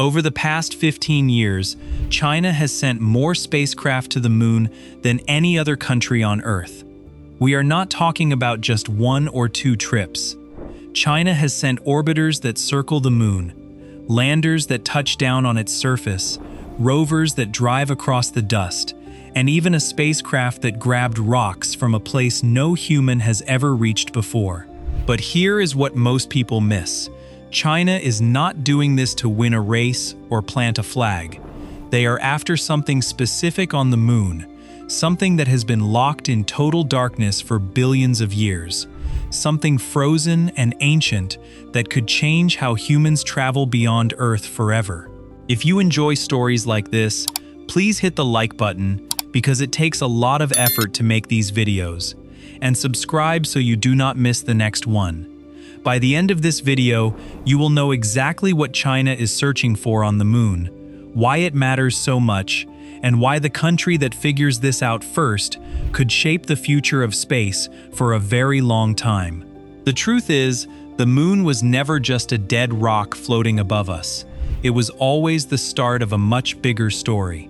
Over the past 15 years, China has sent more spacecraft to the moon than any other country on Earth. We are not talking about just 1 or 2 trips. China has sent orbiters that circle the moon, landers that touch down on its surface, rovers that drive across the dust, and even a spacecraft that grabbed rocks from a place no human has ever reached before. But here is what most people miss. China is not doing this to win a race or plant a flag. They are after something specific on the moon, something that has been locked in total darkness for billions of years, something frozen and ancient that could change how humans travel beyond Earth forever. If you enjoy stories like this, please hit the like button because it takes a lot of effort to make these videos, and subscribe so you do not miss the next one. By the end of this video, you will know exactly what China is searching for on the moon, why it matters so much, and why the country that figures this out first could shape the future of space for a very long time. The truth is, the moon was never just a dead rock floating above us. It was always the start of a much bigger story.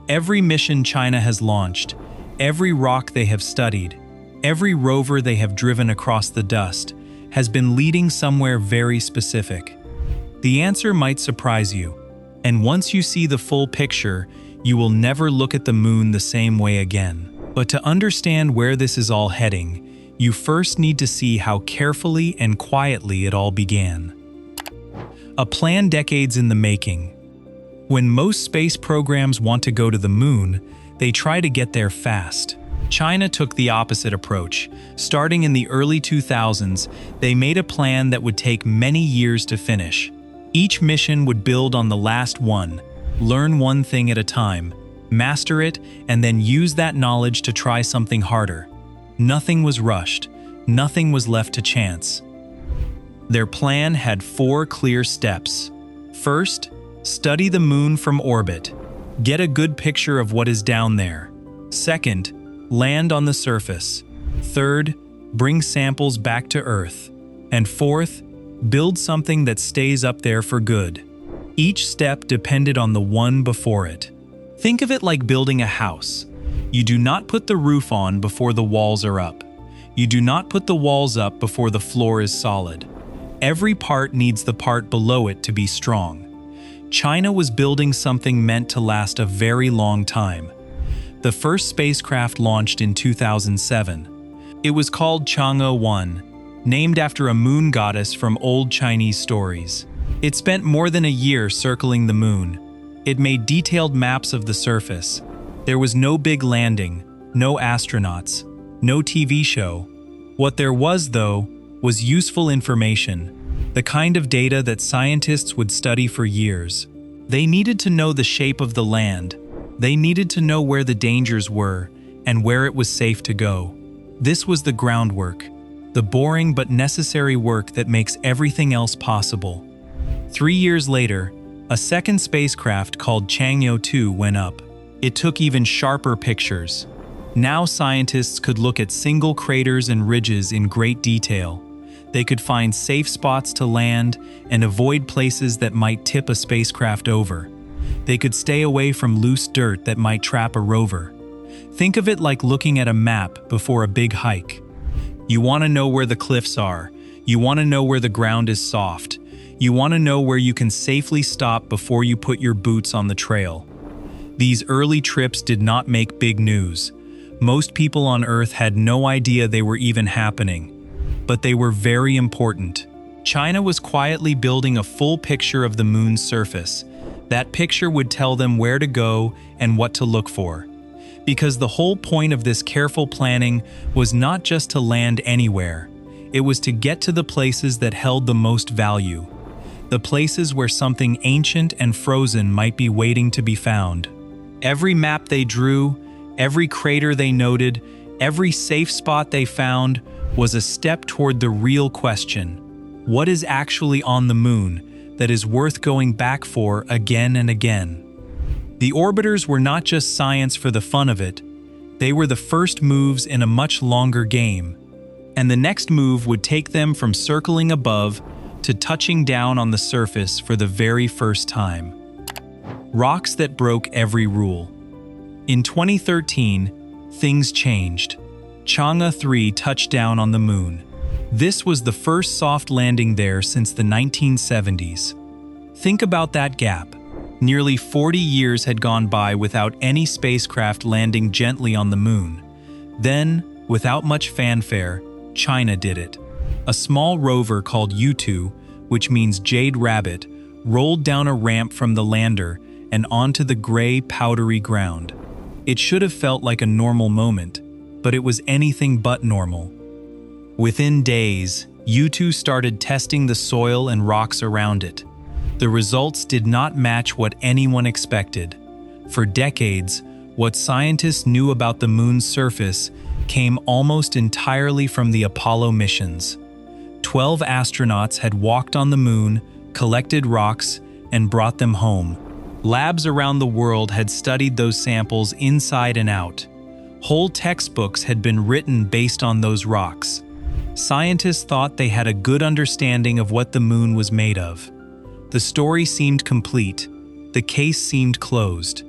Every mission China has launched, every rock they have studied, every rover they have driven across the dust, has been leading somewhere very specific. The answer might surprise you, and once you see the full picture, you will never look at the moon the same way again. But to understand where this is all heading, you first need to see how carefully and quietly it all began. A plan decades in the making. When most space programs want to go to the moon, they try to get there fast. China took the opposite approach. Starting in the early 2000s, they made a plan that would take many years to finish. Each mission would build on the last one, learn one thing at a time, master it, and then use that knowledge to try something harder. Nothing was rushed. Nothing was left to chance. Their plan had 4 clear steps. First, study the moon from orbit. Get a good picture of what is down there. Second, land on the surface. Third, bring samples back to Earth. And fourth, build something that stays up there for good. Each step depended on the one before it. Think of it like building a house. You do not put the roof on before the walls are up. You do not put the walls up before the floor is solid. Every part needs the part below it to be strong. China was building something meant to last a very long time. The first spacecraft launched in 2007. It was called Chang'e 1, named after a moon goddess from old Chinese stories. It spent more than a year circling the moon. It made detailed maps of the surface. There was no big landing, no astronauts, no TV show. What there was, though, was useful information, the kind of data that scientists would study for years. They needed to know the shape of the land. They needed to know where the dangers were and where it was safe to go. This was the groundwork, the boring but necessary work that makes everything else possible. 3 years later, a second spacecraft called Chang'e 2 went up. It took even sharper pictures. Now scientists could look at single craters and ridges in great detail. They could find safe spots to land and avoid places that might tip a spacecraft over. They could stay away from loose dirt that might trap a rover. Think of it like looking at a map before a big hike. You want to know where the cliffs are. You want to know where the ground is soft. You want to know where you can safely stop before you put your boots on the trail. These early trips did not make big news. Most people on Earth had no idea they were even happening. But they were very important. China was quietly building a full picture of the moon's surface. That picture would tell them where to go and what to look for. Because the whole point of this careful planning was not just to land anywhere. It was to get to the places that held the most value. The places where something ancient and frozen might be waiting to be found. Every map they drew, every crater they noted, every safe spot they found was a step toward the real question. What is actually on the moon that is worth going back for again and again? The orbiters were not just science for the fun of it. They were the first moves in a much longer game. And the next move would take them from circling above to touching down on the surface for the very first time. Rocks that broke every rule. In 2013, things changed. Chang'e 3 touched down on the moon. This was the first soft landing there since the 1970s. Think about that gap. Nearly 40 years had gone by without any spacecraft landing gently on the moon. Then, without much fanfare, China did it. A small rover called Yutu, which means jade rabbit, rolled down a ramp from the lander and onto the gray, powdery ground. It should have felt like a normal moment, but it was anything but normal. Within days, Yutu started testing the soil and rocks around it. The results did not match what anyone expected. For decades, what scientists knew about the moon's surface came almost entirely from the Apollo missions. 12 astronauts had walked on the moon, collected rocks, and brought them home. Labs around the world had studied those samples inside and out. Whole textbooks had been written based on those rocks. Scientists thought they had a good understanding of what the moon was made of. The story seemed complete. The case seemed closed.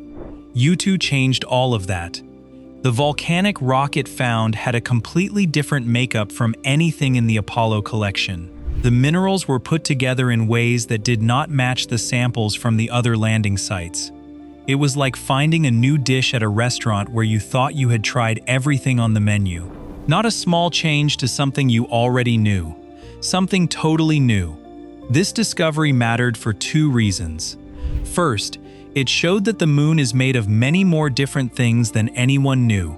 Yutu changed all of that. The volcanic rock it found had a completely different makeup from anything in the Apollo collection. The minerals were put together in ways that did not match the samples from the other landing sites. It was like finding a new dish at a restaurant where you thought you had tried everything on the menu. Not a small change to something you already knew. Something totally new. This discovery mattered for two reasons. First, it showed that the moon is made of many more different things than anyone knew.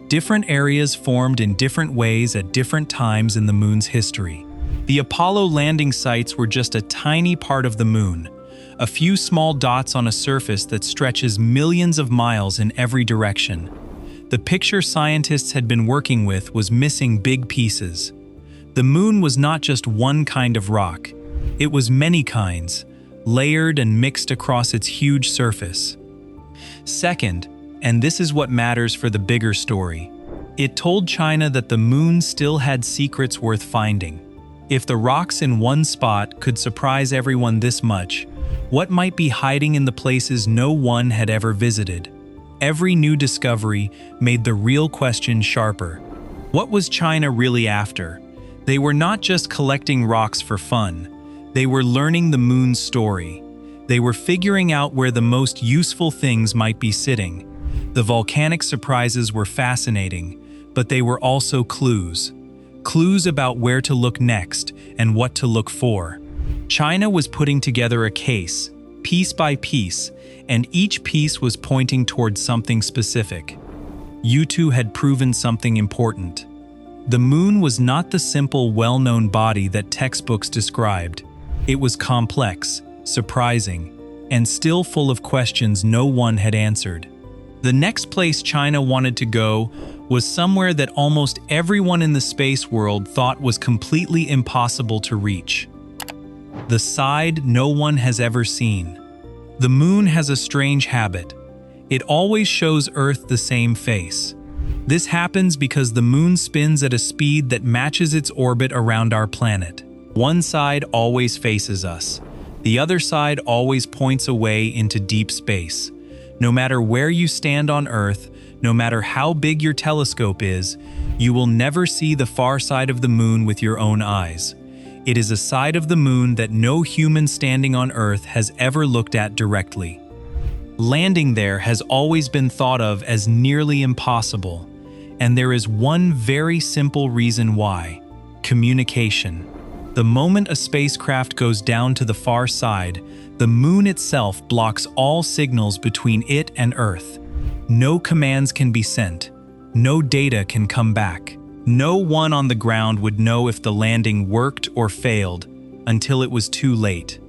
Different areas formed in different ways at different times in the moon's history. The Apollo landing sites were just a tiny part of the moon, a few small dots on a surface that stretches millions of miles in every direction. The picture scientists had been working with was missing big pieces. The moon was not just one kind of rock. It was many kinds, layered and mixed across its huge surface. Second, and this is what matters for the bigger story, it told China that the moon still had secrets worth finding. If the rocks in one spot could surprise everyone this much, what might be hiding in the places no one had ever visited? Every new discovery made the real question sharper. What was China really after? They were not just collecting rocks for fun. They were learning the moon's story. They were figuring out where the most useful things might be sitting. The volcanic surprises were fascinating, but they were also clues. Clues about where to look next and what to look for. China was putting together a case, piece by piece, and each piece was pointing towards something specific. Yutu had proven something important. The moon was not the simple, well-known body that textbooks described. It was complex, surprising, and still full of questions no one had answered. The next place China wanted to go was somewhere that almost everyone in the space world thought was completely impossible to reach. The side no one has ever seen. The moon has a strange habit. It always shows Earth the same face. This happens because the moon spins at a speed that matches its orbit around our planet. One side always faces us. The other side always points away into deep space. No matter where you stand on Earth, no matter how big your telescope is, you will never see the far side of the moon with your own eyes. It is a side of the moon that no human standing on Earth has ever looked at directly. Landing there has always been thought of as nearly impossible, and there is one very simple reason why: communication. The moment a spacecraft goes down to the far side, the moon itself blocks all signals between it and Earth. No commands can be sent. No data can come back. No one on the ground would know if the landing worked or failed until it was too late.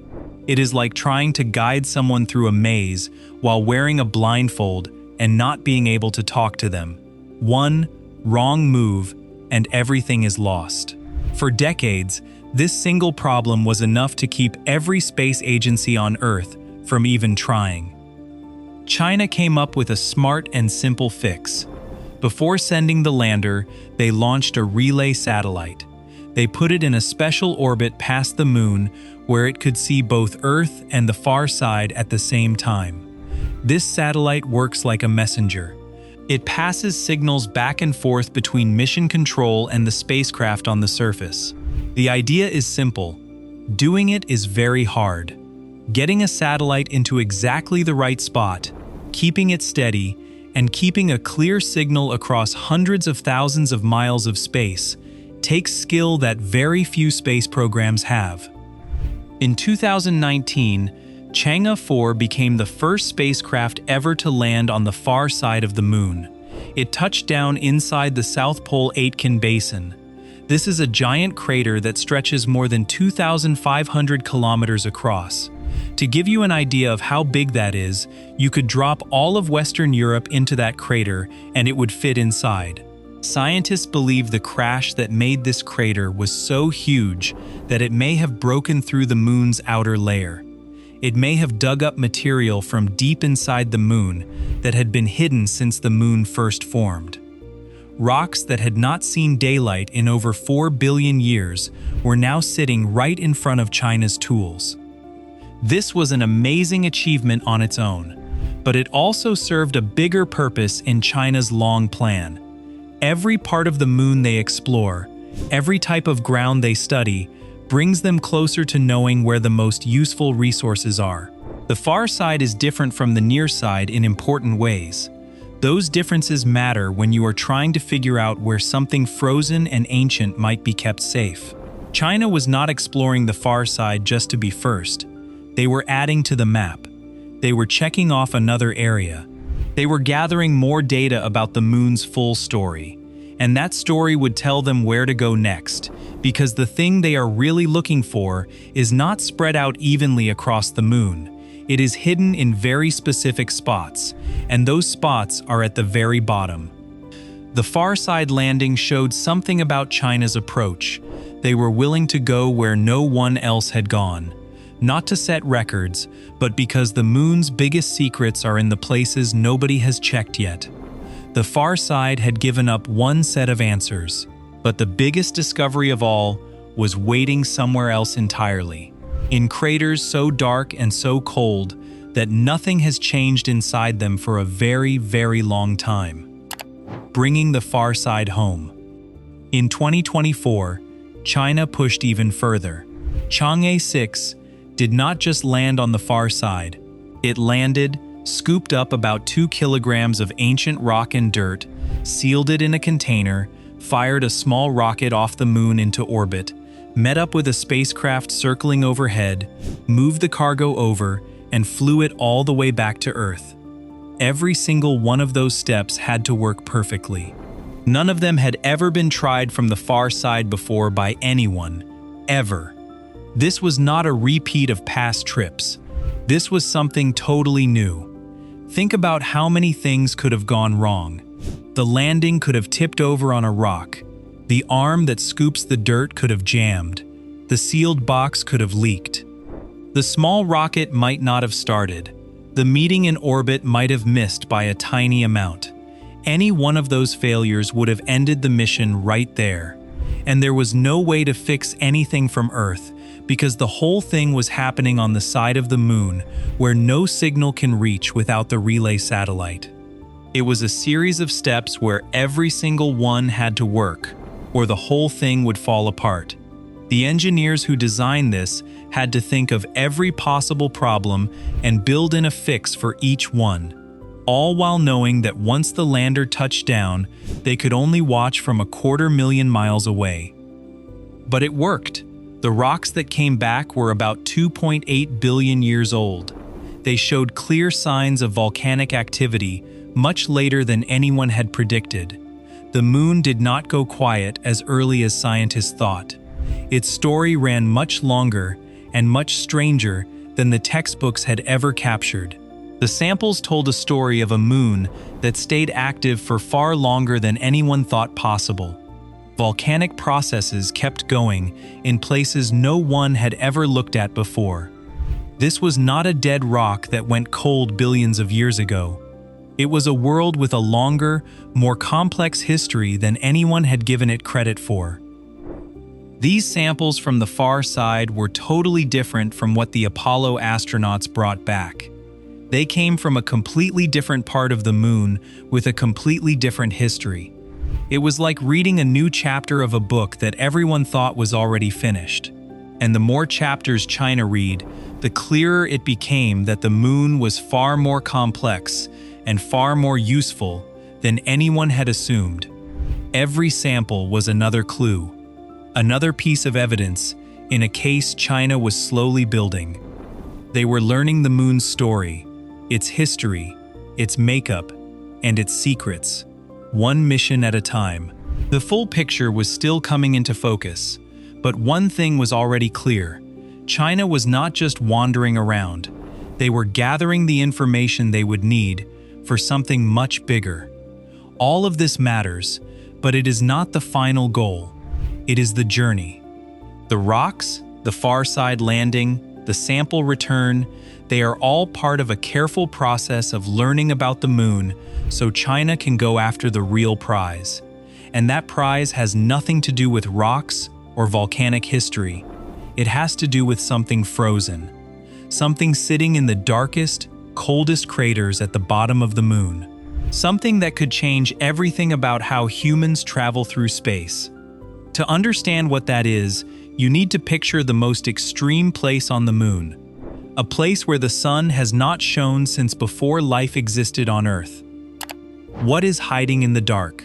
It is like trying to guide someone through a maze while wearing a blindfold and not being able to talk to them. One wrong move and everything is lost. For decades, this single problem was enough to keep every space agency on Earth from even trying. China came up with a smart and simple fix. Before sending the lander, they launched a relay satellite. They put it in a special orbit past the moon where it could see both Earth and the far side at the same time. This satellite works like a messenger. It passes signals back and forth between mission control and the spacecraft on the surface. The idea is simple. Doing it is very hard. Getting a satellite into exactly the right spot, keeping it steady, and keeping a clear signal across hundreds of thousands of miles of space takes skill that very few space programs have. In 2019, Chang'e 4 became the first spacecraft ever to land on the far side of the moon. It touched down inside the South Pole Aitken Basin. This is a giant crater that stretches more than 2,500 kilometers across. To give you an idea of how big that is, you could drop all of Western Europe into that crater and it would fit inside. Scientists believe the crash that made this crater was so huge that it may have broken through the moon's outer layer. It may have dug up material from deep inside the moon that had been hidden since the moon first formed. Rocks that had not seen daylight in over 4 billion years were now sitting right in front of China's tools. This was an amazing achievement on its own, but it also served a bigger purpose in China's long plan. Every part of the moon they explore, every type of ground they study, brings them closer to knowing where the most useful resources are. The far side is different from the near side in important ways. Those differences matter when you are trying to figure out where something frozen and ancient might be kept safe. China was not exploring the far side just to be first. They were adding to the map. They were checking off another area. They were gathering more data about the moon's full story. And that story would tell them where to go next, because the thing they are really looking for is not spread out evenly across the moon. It is hidden in very specific spots, and those spots are at the very bottom. The far side landing showed something about China's approach. They were willing to go where no one else had gone. Not to set records, but because the moon's biggest secrets are in the places nobody has checked yet. The far side had given up one set of answers, but the biggest discovery of all was waiting somewhere else entirely, in craters so dark and so cold that nothing has changed inside them for a very, very long time. Bringing the far side home. In 2024, China pushed even further. Chang'e 6 did not just land on the far side. It landed, scooped up about 2 kilograms of ancient rock and dirt, sealed it in a container, fired a small rocket off the moon into orbit, met up with a spacecraft circling overhead, moved the cargo over, and flew it all the way back to Earth. Every single one of those steps had to work perfectly. None of them had ever been tried from the far side before by anyone, ever. This was not a repeat of past trips. This was something totally new. Think about how many things could have gone wrong. The landing could have tipped over on a rock. The arm that scoops the dirt could have jammed. The sealed box could have leaked. The small rocket might not have started. The meeting in orbit might have missed by a tiny amount. Any one of those failures would have ended the mission right there. And there was no way to fix anything from Earth, because the whole thing was happening on the side of the moon where no signal can reach without the relay satellite. It was a series of steps where every single one had to work, or the whole thing would fall apart. The engineers who designed this had to think of every possible problem and build in a fix for each one, all while knowing that once the lander touched down, they could only watch from 250,000 miles away. But it worked. The rocks that came back were about 2.8 billion years old. They showed clear signs of volcanic activity much later than anyone had predicted. The moon did not go quiet as early as scientists thought. Its story ran much longer and much stranger than the textbooks had ever captured. The samples told a story of a moon that stayed active for far longer than anyone thought possible. Volcanic processes kept going in places no one had ever looked at before. This was not a dead rock that went cold billions of years ago. It was a world with a longer, more complex history than anyone had given it credit for. These samples from the far side were totally different from what the Apollo astronauts brought back. They came from a completely different part of the moon with a completely different history. It was like reading a new chapter of a book that everyone thought was already finished. And the more chapters China read, the clearer it became that the moon was far more complex and far more useful than anyone had assumed. Every sample was another clue, another piece of evidence in a case China was slowly building. They were learning the moon's story, its history, its makeup, and its secrets, one mission at a time. The full picture was still coming into focus, but one thing was already clear. China was not just wandering around. They were gathering the information they would need for something much bigger. All of this matters, but it is not the final goal. It is the journey. The rocks, the far side landing, the sample return, they are all part of a careful process of learning about the moon so China can go after the real prize. And that prize has nothing to do with rocks or volcanic history. It has to do with something frozen, something sitting in the darkest, coldest craters at the bottom of the moon. Something that could change everything about how humans travel through space. To understand what that is, you need to picture the most extreme place on the moon. A place where the sun has not shone since before life existed on Earth. What is hiding in the dark?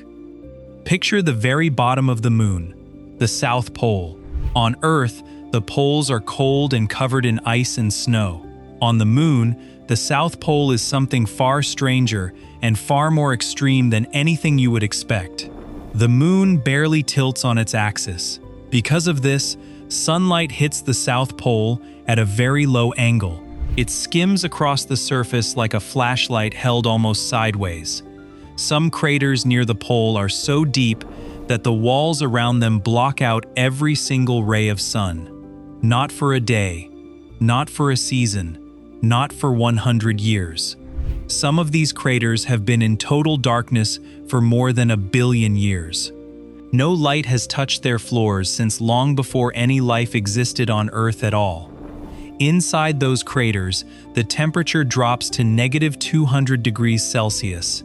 Picture the very bottom of the moon, the South Pole. On Earth, the poles are cold and covered in ice and snow. On the moon, the South Pole is something far stranger and far more extreme than anything you would expect. The moon barely tilts on its axis. Because of this, sunlight hits the South Pole at a very low angle. It skims across the surface like a flashlight held almost sideways. Some craters near the pole are so deep that the walls around them block out every single ray of sun. Not for a day, not for a season, not for 100 years. Some of these craters have been in total darkness for more than 1 billion years. No light has touched their floors since long before any life existed on Earth at all. Inside those craters, the temperature drops to -200 degrees Celsius.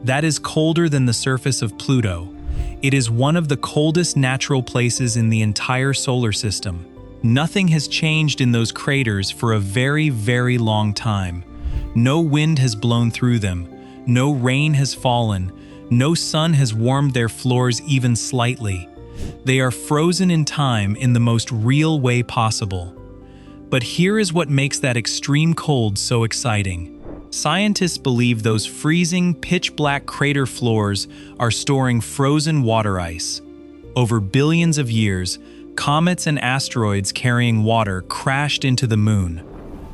That is colder than the surface of Pluto. It is one of the coldest natural places in the entire solar system. Nothing has changed in those craters for a very, very long time. No wind has blown through them. No rain has fallen. No sun has warmed their floors even slightly. They are frozen in time in the most real way possible. But here is what makes that extreme cold so exciting. Scientists believe those freezing, pitch-black crater floors are storing frozen water ice. Over billions of years, comets and asteroids carrying water crashed into the moon.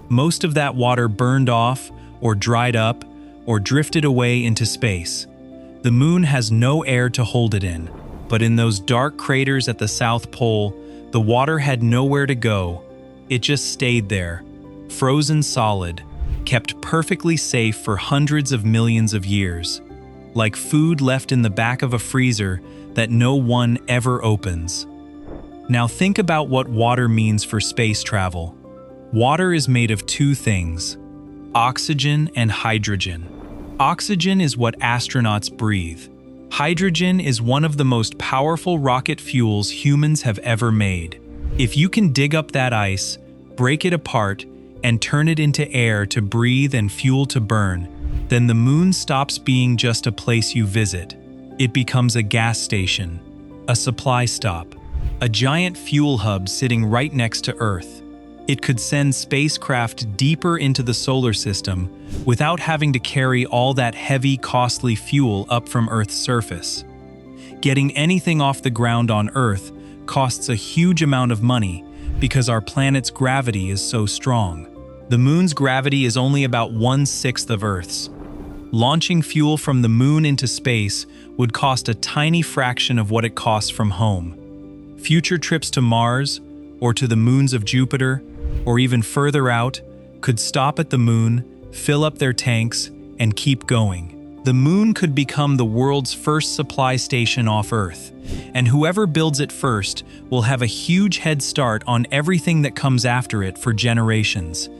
Most of that water burned off, or dried up, or drifted away into space. The moon has no air to hold it in, but in those dark craters at the South Pole, the water had nowhere to go. It just stayed there, frozen solid, kept perfectly safe for hundreds of millions of years, like food left in the back of a freezer that no one ever opens. Now think about what water means for space travel. Water is made of two things: oxygen and hydrogen. Oxygen is what astronauts breathe. Hydrogen is one of the most powerful rocket fuels humans have ever made. If you can dig up that ice, break it apart, and turn it into air to breathe and fuel to burn, then the moon stops being just a place you visit. It becomes a gas station, a supply stop, a giant fuel hub sitting right next to Earth. It could send spacecraft deeper into the solar system without having to carry all that heavy, costly fuel up from Earth's surface. Getting anything off the ground on Earth costs a huge amount of money because our planet's gravity is so strong. The moon's gravity is only about 1/6 of Earth's. Launching fuel from the moon into space would cost a tiny fraction of what it costs from home. Future trips to Mars, or to the moons of Jupiter, or even further out, could stop at the moon, fill up their tanks, and keep going. The moon could become the world's first supply station off Earth, and whoever builds it first will have a huge head start on everything that comes after it for generations.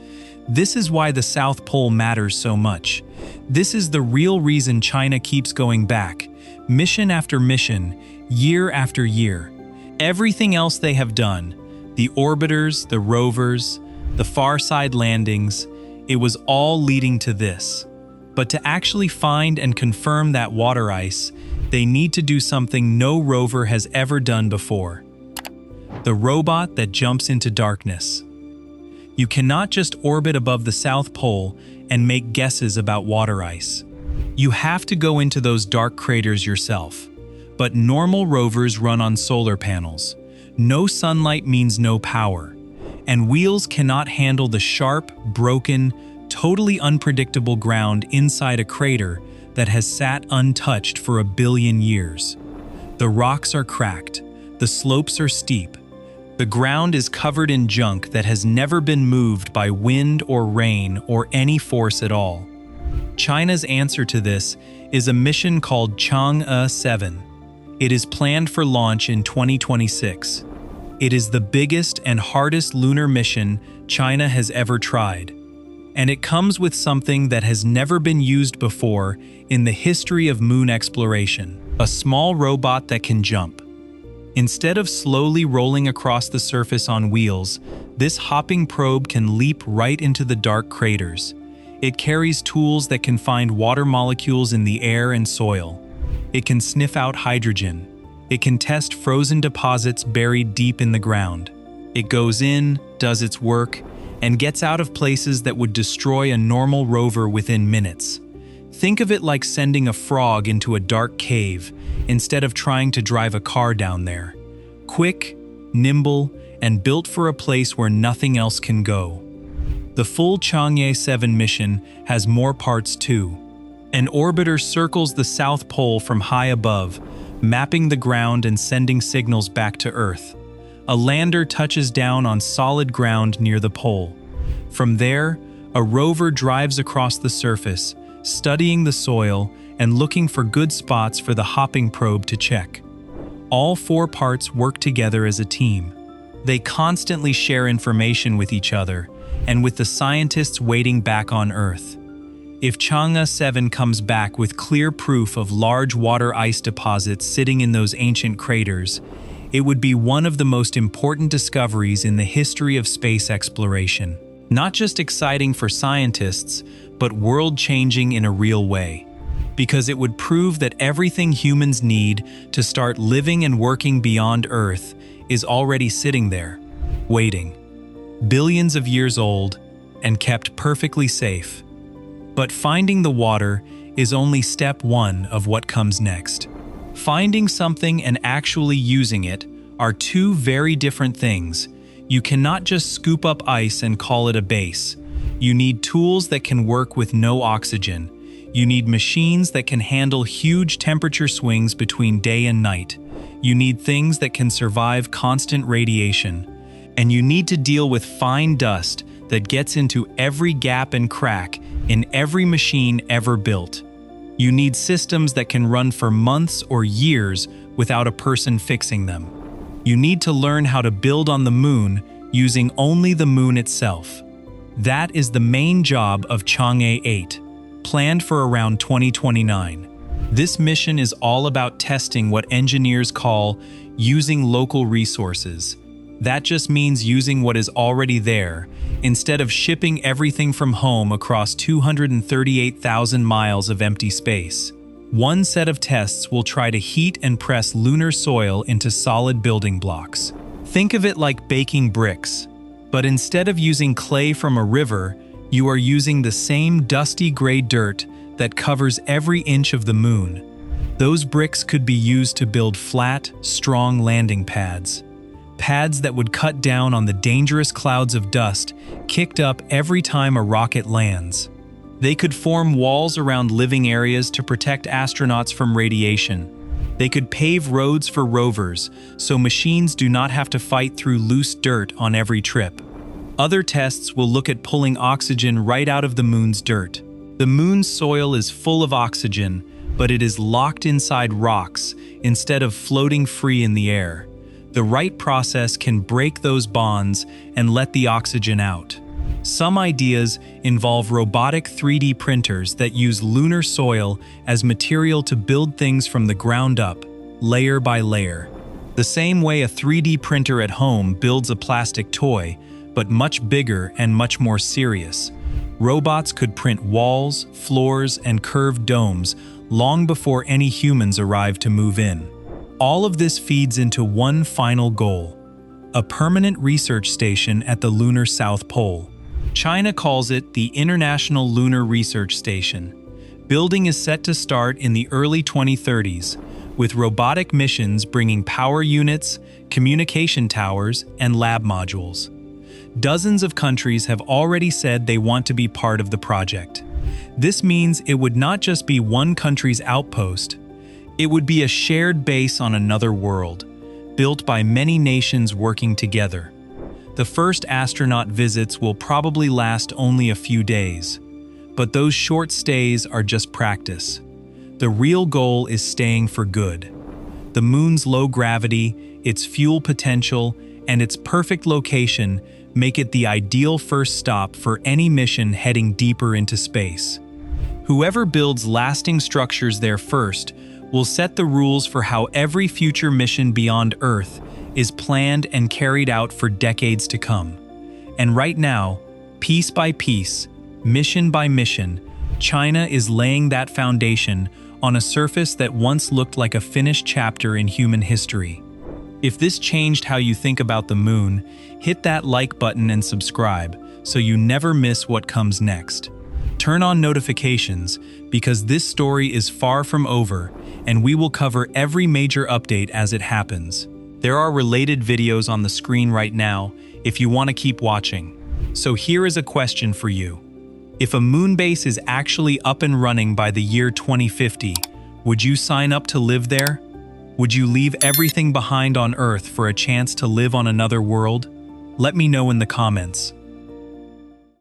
This is why the South Pole matters so much. This is the real reason China keeps going back, mission after mission, year after year. Everything else they have done, the orbiters, the rovers, the far-side landings, it was all leading to this. But to actually find and confirm that water ice, they need to do something no rover has ever done before. The robot that jumps into darkness. You cannot just orbit above the South Pole and make guesses about water ice. You have to go into those dark craters yourself. But normal rovers run on solar panels. No sunlight means no power. And wheels cannot handle the sharp, broken, totally unpredictable ground inside a crater that has sat untouched for 1 billion years. The rocks are cracked, the slopes are steep, the ground is covered in junk that has never been moved by wind or rain or any force at all. China's answer to this is a mission called Chang'e 7. It is planned for launch in 2026. It is the biggest and hardest lunar mission China has ever tried. And it comes with something that has never been used before in the history of moon exploration: a small robot that can jump. Instead of slowly rolling across the surface on wheels, this hopping probe can leap right into the dark craters. It carries tools that can find water molecules in the air and soil. It can sniff out hydrogen. It can test frozen deposits buried deep in the ground. It goes in, does its work, and gets out of places that would destroy a normal rover within minutes. Think of it like sending a frog into a dark cave instead of trying to drive a car down there. Quick, nimble, and built for a place where nothing else can go. The full Chang'e 7 mission has more parts too. An orbiter circles the South Pole from high above, mapping the ground and sending signals back to Earth. A lander touches down on solid ground near the pole. From there, a rover drives across the surface, studying the soil and looking for good spots for the hopping probe to check. All 4 parts work together as a team. They constantly share information with each other and with the scientists waiting back on Earth. If Chang'e 7 comes back with clear proof of large water ice deposits sitting in those ancient craters, it would be one of the most important discoveries in the history of space exploration. Not just exciting for scientists, but world-changing in a real way. Because it would prove that everything humans need to start living and working beyond Earth is already sitting there, waiting. Billions of years old and kept perfectly safe. But finding the water is only step 1 of what comes next. Finding something and actually using it are 2 very different things. You cannot just scoop up ice and call it a base. You need tools that can work with no oxygen. You need machines that can handle huge temperature swings between day and night. You need things that can survive constant radiation. And you need to deal with fine dust that gets into every gap and crack in every machine ever built. You need systems that can run for months or years without a person fixing them. You need to learn how to build on the moon using only the moon itself. That is the main job of Chang'e 8, planned for around 2029. This mission is all about testing what engineers call using local resources. That just means using what is already there, instead of shipping everything from home across 238,000 miles of empty space. One set of tests will try to heat and press lunar soil into solid building blocks. Think of it like baking bricks, but instead of using clay from a river, you are using the same dusty gray dirt that covers every inch of the moon. Those bricks could be used to build flat, strong landing pads. Pads that would cut down on the dangerous clouds of dust kicked up every time a rocket lands. They could form walls around living areas to protect astronauts from radiation. They could pave roads for rovers, so machines do not have to fight through loose dirt on every trip. Other tests will look at pulling oxygen right out of the moon's dirt. The moon's soil is full of oxygen, but it is locked inside rocks instead of floating free in the air. The right process can break those bonds and let the oxygen out. Some ideas involve robotic 3D printers that use lunar soil as material to build things from the ground up, layer by layer. The same way a 3D printer at home builds a plastic toy, but much bigger and much more serious. Robots could print walls, floors, and curved domes long before any humans arrive to move in. All of this feeds into one final goal: a permanent research station at the lunar South Pole. China calls it the International Lunar Research Station. Building is set to start in the early 2030s, with robotic missions bringing power units, communication towers, and lab modules. Dozens of countries have already said they want to be part of the project. This means it would not just be one country's outpost, it would be a shared base on another world, built by many nations working together. The first astronaut visits will probably last only a few days, but those short stays are just practice. The real goal is staying for good. The moon's low gravity, its fuel potential, and its perfect location make it the ideal first stop for any mission heading deeper into space. Whoever builds lasting structures there first will set the rules for how every future mission beyond Earth is planned and carried out for decades to come. And right now, piece by piece, mission by mission, China is laying that foundation on a surface that once looked like a finished chapter in human history. If this changed how you think about the moon, hit that like button and subscribe so you never miss what comes next. Turn on notifications because this story is far from over and we will cover every major update as it happens. There are related videos on the screen right now if you want to keep watching. So here is a question for you. If a moon base is actually up and running by the year 2050, would you sign up to live there? Would you leave everything behind on Earth for a chance to live on another world? Let me know in the comments.